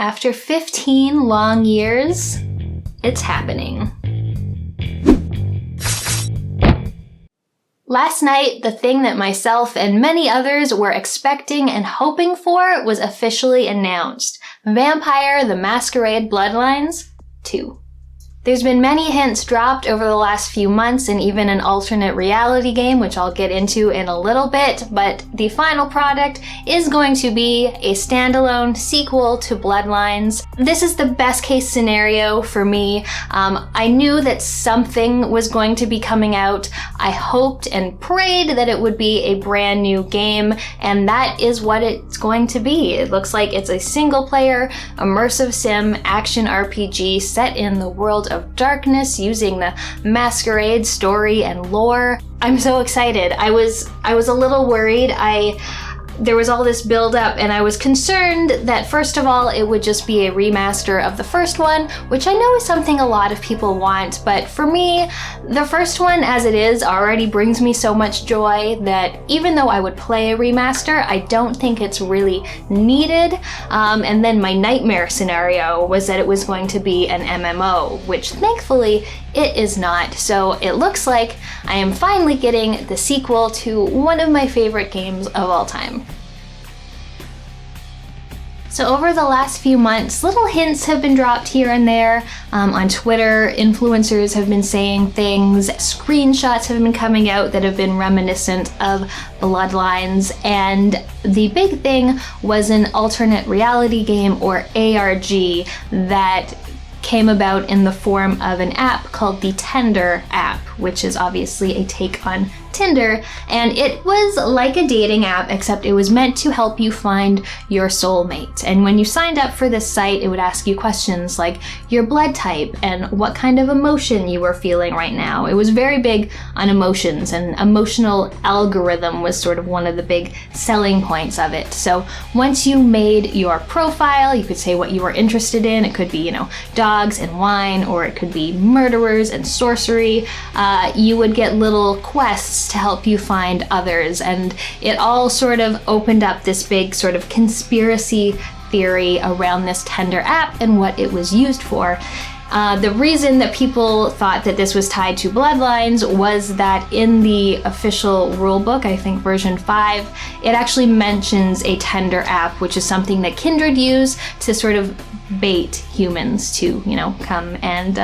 After 15 long years, it's happening. Last night, the thing that myself and many others were expecting and hoping for was officially announced. Vampire the Masquerade Bloodlines 2. There's been many hints dropped over the last few months and even an alternate reality game, which I'll get into in a little bit, but the final product is going to be a standalone sequel to Bloodlines. This is the best case scenario for me. I knew that something was going to be coming out. I hoped and prayed that it would be a brand new game, and that is what it's going to be. It looks like it's a single-player, immersive sim action RPG set in the world of darkness using the Masquerade story and lore. I'm so excited. I was a little worried. There was all this build up and I was concerned that first of all it would just be a remaster of the first one, which I know is something a lot of people want, but for me, the first one as it is already brings me so much joy that even though I would play a remaster, I don't think it's really needed. And then my nightmare scenario was that it was going to be an MMO, which thankfully it is not. So it looks like I am finally getting the sequel to one of my favorite games of all time. So over the last few months, little hints have been dropped here and there. On Twitter, influencers have been saying things, screenshots have been coming out that have been reminiscent of Bloodlines, and the big thing was an alternate reality game, or ARG, that came about in the form of an app called the Tinder app, which is obviously a take on Tinder, and it was like a dating app, except it was meant to help you find your soulmate. And when you signed up for this site, it would ask you questions like your blood type and what kind of emotion you were feeling right now. It was very big on emotions, and emotional algorithm was sort of one of the big selling points of it. So once you made your profile, you could say what you were interested in. It could be, dogs and wine, or it could be murderers and sorcery. You would get little quests to help you find others, and it all sort of opened up this big sort of conspiracy theory around this Tinder app and what it was used for. The reason that people thought that this was tied to Bloodlines was that in the official rulebook, I think version 5, it actually mentions a Tinder app, which is something that Kindred use to sort of bait humans to, come and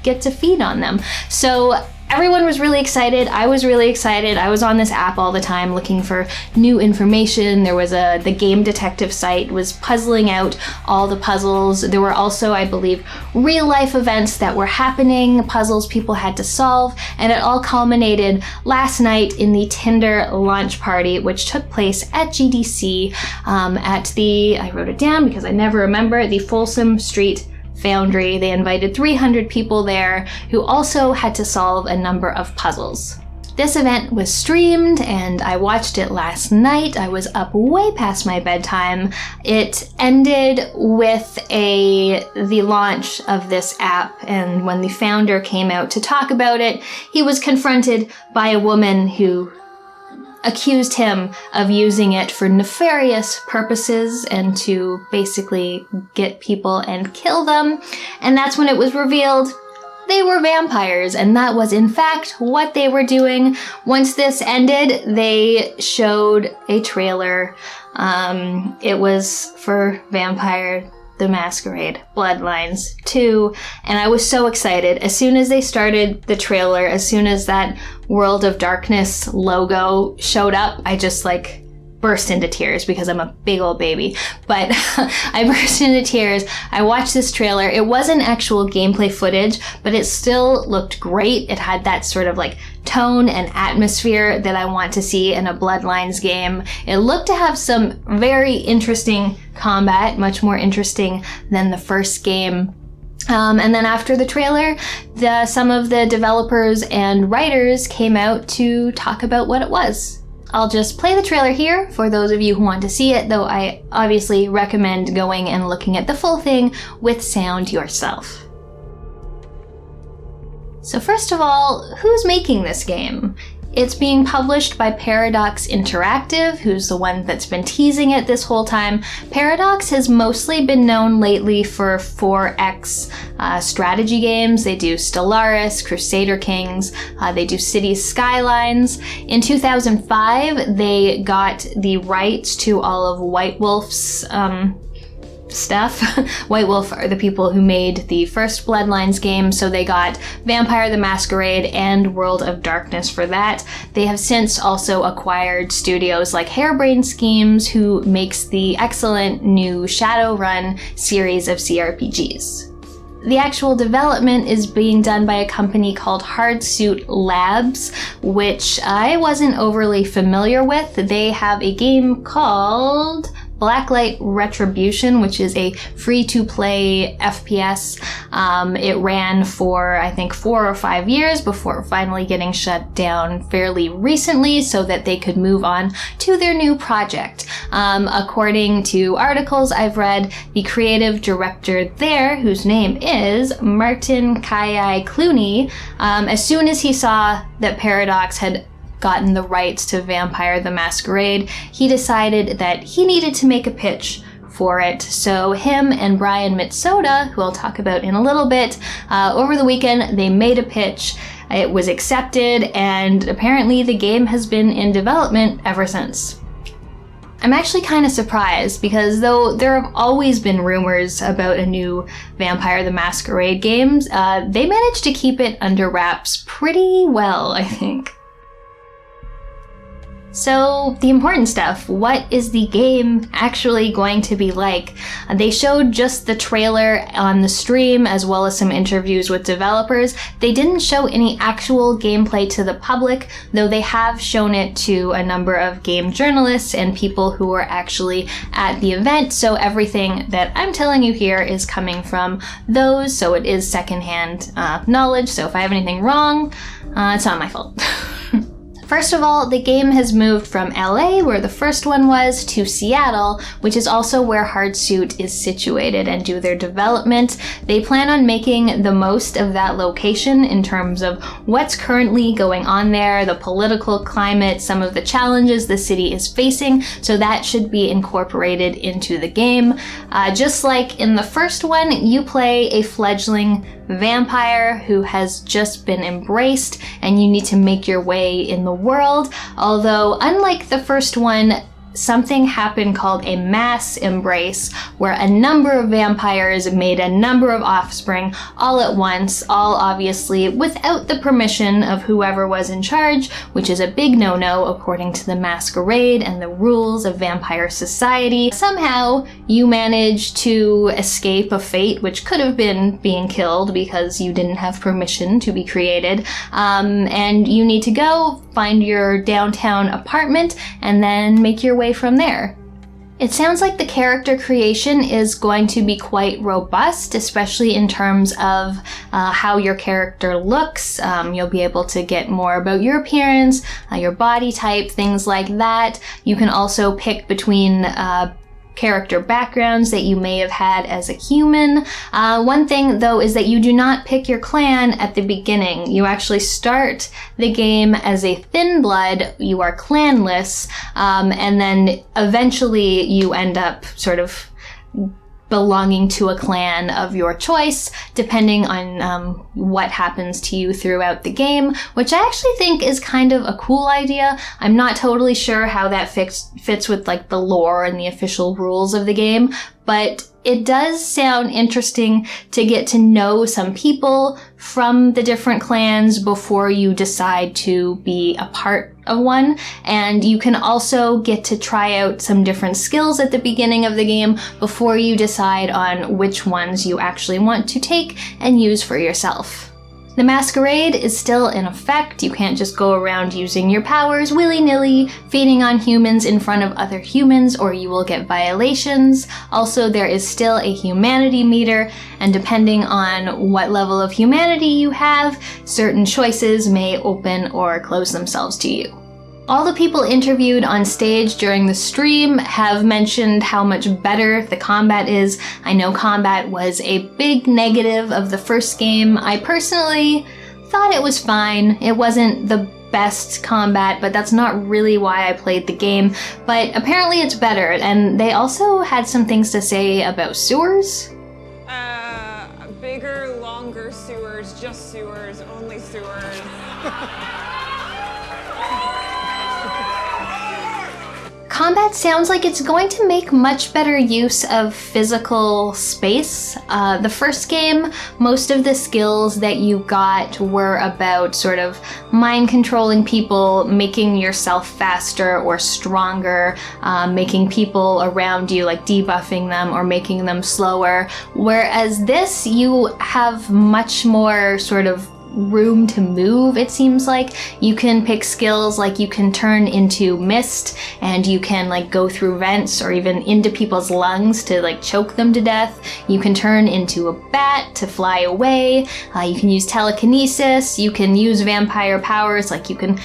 get to feed on them. So everyone was really excited. I was really excited. I was on this app all the time looking for new information. There was the game detective site was puzzling out all the puzzles. There were also, I believe, real life events that were happening, puzzles people had to solve, and it all culminated last night in the Tinder launch party, which took place at GDC at the, I wrote it down because I never remember, the Folsom Street Foundry. They invited 300 people there who also had to solve a number of puzzles. This event was streamed and I watched it last night. I was up way past my bedtime. It ended with the launch of this app, and when the founder came out to talk about it, he was confronted by a woman who accused him of using it for nefarious purposes and to basically get people and kill them. And that's when it was revealed they were vampires, and that was in fact what they were doing. Once this ended, they showed a trailer. It was for Vampire the Masquerade Bloodlines 2, and I was so excited. As soon as they started the trailer, as soon as that World of Darkness logo showed up, I just burst into tears because I'm a big old baby. But I burst into tears. I watched this trailer. It wasn't actual gameplay footage, but it still looked great. It had that sort of tone and atmosphere that I want to see in a Bloodlines game. It looked to have some very interesting combat, much more interesting than the first game. And then after the trailer, some of the developers and writers came out to talk about what it was. I'll just play the trailer here for those of you who want to see it, though I obviously recommend going and looking at the full thing with sound yourself. So first of all, who's making this game? It's being published by Paradox Interactive, who's the one that's been teasing it this whole time. Paradox has mostly been known lately for 4X strategy games. They do Stellaris, Crusader Kings, they do Cities Skylines. In 2005, they got the rights to all of White Wolf's stuff. White Wolf are the people who made the first Bloodlines game, so they got Vampire the Masquerade and World of Darkness for that. They have since also acquired studios like Harebrained Schemes, who makes the excellent new Shadowrun series of CRPGs. The actual development is being done by a company called Hardsuit Labs, which I wasn't overly familiar with. They have a game called Blacklight Retribution, which is a free-to-play FPS. It ran for, I think, 4 or 5 years before finally getting shut down fairly recently so that they could move on to their new project. According to articles I've read, the creative director there, whose name is Martin Kayai Clooney, as soon as he saw that Paradox had gotten the rights to Vampire the Masquerade, he decided that he needed to make a pitch for it. So him and Brian Mitsoda, who I'll talk about in a little bit, over the weekend they made a pitch. It was accepted, and apparently the game has been in development ever since. I'm actually kind of surprised, because though there have always been rumors about a new Vampire the Masquerade games, they managed to keep it under wraps pretty well, I think. So, the important stuff. What is the game actually going to be like? They showed just the trailer on the stream, as well as some interviews with developers. They didn't show any actual gameplay to the public, though they have shown it to a number of game journalists and people who were actually at the event. So everything that I'm telling you here is coming from those, so it is secondhand knowledge. So if I have anything wrong, it's not my fault. First of all, the game has moved from LA, where the first one was, to Seattle, which is also where Hardsuit is situated and do their development. They plan on making the most of that location in terms of what's currently going on there, the political climate, some of the challenges the city is facing, so that should be incorporated into the game. Just like in the first one, you play a fledgling vampire who has just been embraced, and you need to make your way in the world. Although, unlike the first one, something happened called a mass embrace, where a number of vampires made a number of offspring all at once, all obviously without the permission of whoever was in charge, which is a big no-no according to the Masquerade and the rules of vampire society. Somehow, you managed to escape a fate which could have been being killed because you didn't have permission to be created, and you need to go find your downtown apartment and then make your way from there. It sounds like the character creation is going to be quite robust, especially in terms of how your character looks. You'll be able to get more about your appearance, your body type, things like that. You can also pick between character backgrounds that you may have had as a human. One thing though is that you do not pick your clan at the beginning. You actually start the game as a thin blood, you are clanless, and then eventually you end up sort of belonging to a clan of your choice, depending on what happens to you throughout the game, which I actually think is kind of a cool idea. I'm not totally sure how that fits with like the lore and the official rules of the game, but it does sound interesting to get to know some people from the different clans before you decide to be a part of one. And you can also get to try out some different skills at the beginning of the game before you decide on which ones you actually want to take and use for yourself. The Masquerade is still in effect. You can't just go around using your powers willy-nilly, feeding on humans in front of other humans, or you will get violations. Also, there is still a humanity meter, and depending on what level of humanity you have, certain choices may open or close themselves to you. All the people interviewed on stage during the stream have mentioned how much better the combat is. I know combat was a big negative of the first game. I personally thought it was fine. It wasn't the best combat, but that's not really why I played the game. But apparently it's better, and they also had some things to say about sewers. Bigger, longer sewers, just sewers, only sewers. Combat sounds like it's going to make much better use of physical space. The first game, most of the skills that you got were about sort of mind controlling people, making yourself faster or stronger, making people around you, like debuffing them or making them slower. Whereas this, you have much more sort of room to move, it seems like. You can pick skills like you can turn into mist, and you can like go through vents or even into people's lungs to like choke them to death. You can turn into a bat to fly away. You can use telekinesis. You can use vampire powers, like you can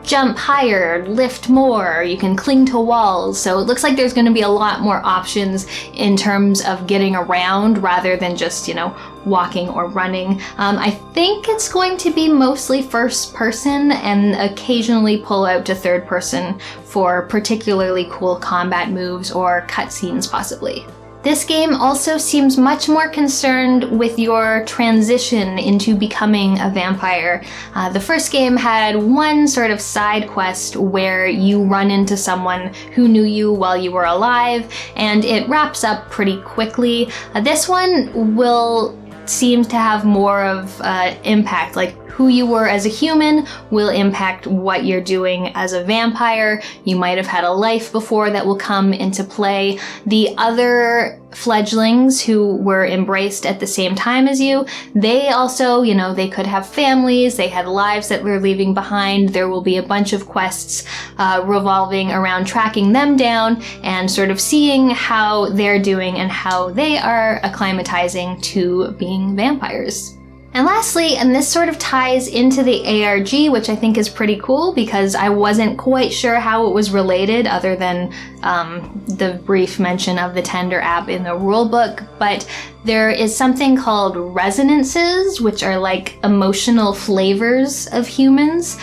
jump higher, lift more, you can cling to walls. So it looks like there's going to be a lot more options in terms of getting around rather than just, you know, walking or running. I think it's going to be mostly first person and occasionally pull out to third person for particularly cool combat moves or cutscenes possibly. This game also seems much more concerned with your transition into becoming a vampire. The first game had one sort of side quest where you run into someone who knew you while you were alive, and it wraps up pretty quickly. This one will seem to have more of impact, like who you were as a human will impact what you're doing as a vampire. You might have had a life before that will come into play. The other fledglings who were embraced at the same time as you, they also, you know, they could have families, they had lives that they're leaving behind. There will be a bunch of quests revolving around tracking them down and sort of seeing how they're doing and how they are acclimatizing to being vampires. And lastly, and this sort of ties into the ARG, which I think is pretty cool because I wasn't quite sure how it was related other than the brief mention of the Tender app in the rulebook, but there is something called resonances, which are like emotional flavors of humans.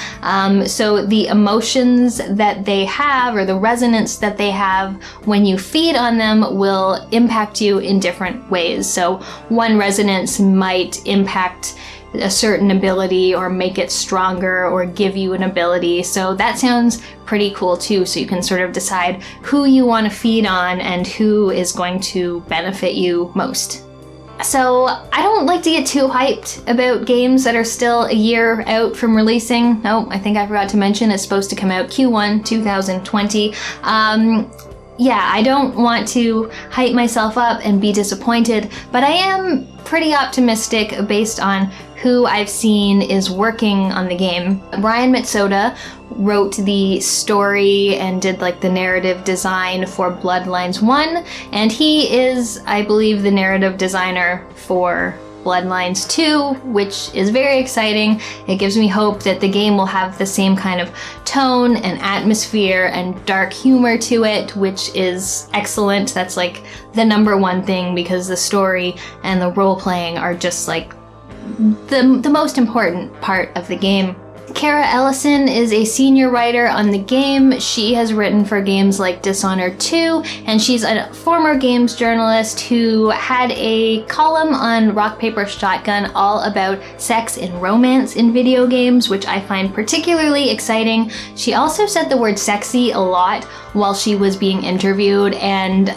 So the emotions that they have, or the resonance that they have when you feed on them, will impact you in different ways. So one resonance might impact a certain ability or make it stronger or give you an ability. So that sounds pretty cool too. So you can sort of decide who you want to feed on and who is going to benefit you most. So I don't like to get too hyped about games that are still a year out from releasing. Oh, I think I forgot to mention it's supposed to come out Q1 2020. Yeah, I don't want to hype myself up and be disappointed, but I am pretty optimistic based on who I've seen is working on the game. Brian Mitsoda wrote the story and did like the narrative design for Bloodlines 1, and he is, I believe, the narrative designer for Bloodlines 2, which is very exciting. It gives me hope that the game will have the same kind of tone and atmosphere and dark humor to it, which is excellent. That's like the number one thing, because the story and the role-playing are just like the most important part of the game. Kara Ellison is a senior writer on the game. She has written for games like Dishonored 2, and she's a former games journalist who had a column on Rock Paper Shotgun all about sex and romance in video games, which I find particularly exciting. She also said the word sexy a lot while she was being interviewed, and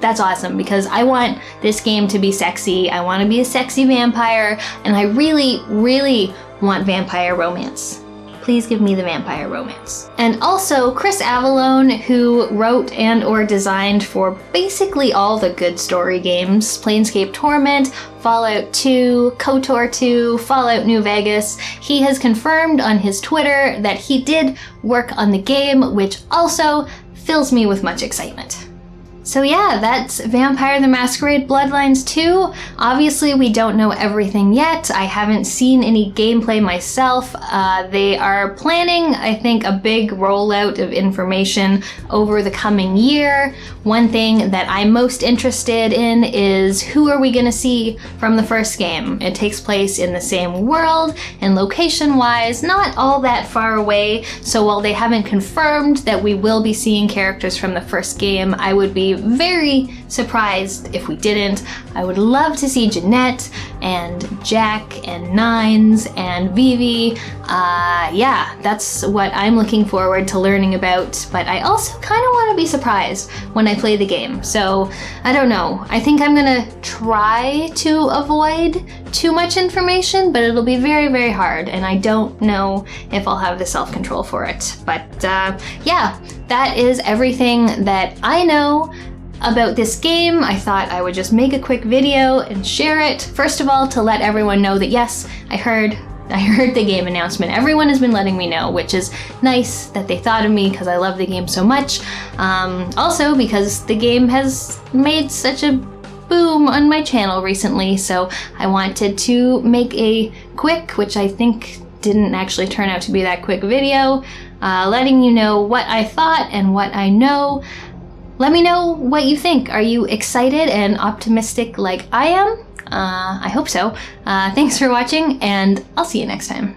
that's awesome because I want this game to be sexy. I want to be a sexy vampire, and I really, really want vampire romance. Please give me the vampire romance. And also Chris Avallone, who wrote and or designed for basically all the good story games, Planescape Torment, Fallout 2, KOTOR 2, Fallout New Vegas. He has confirmed on his Twitter that he did work on the game, which also fills me with much excitement. So yeah, that's Vampire the Masquerade Bloodlines 2. Obviously, we don't know everything yet. I haven't seen any gameplay myself. They are planning, I think, a big rollout of information over the coming year. One thing that I'm most interested in is who are we going to see from the first game? It takes place in the same world, and location-wise, not all that far away. So while they haven't confirmed that we will be seeing characters from the first game, I would be very surprised if we didn't. I would love to see Jeanette and Jack and Nines and Vivi. Yeah, that's what I'm looking forward to learning about, but I also kind of want to be surprised when I play the game. So I don't know. I think I'm gonna try to avoid too much information, but it'll be very, very hard, and I don't know if I'll have the self-control for it. But yeah, that is everything that I know about this game. I thought I would just make a quick video and share it. First of all, to let everyone know that yes, I heard the game announcement. Everyone has been letting me know, which is nice that they thought of me because I love the game so much. Also because the game has made such a boom on my channel recently, so I wanted to make a quick, which I think didn't actually turn out to be that quick video, letting you know what I thought and what I know. Let me know what you think. Are you excited and optimistic like I am? I hope so. Thanks for watching, and I'll see you next time.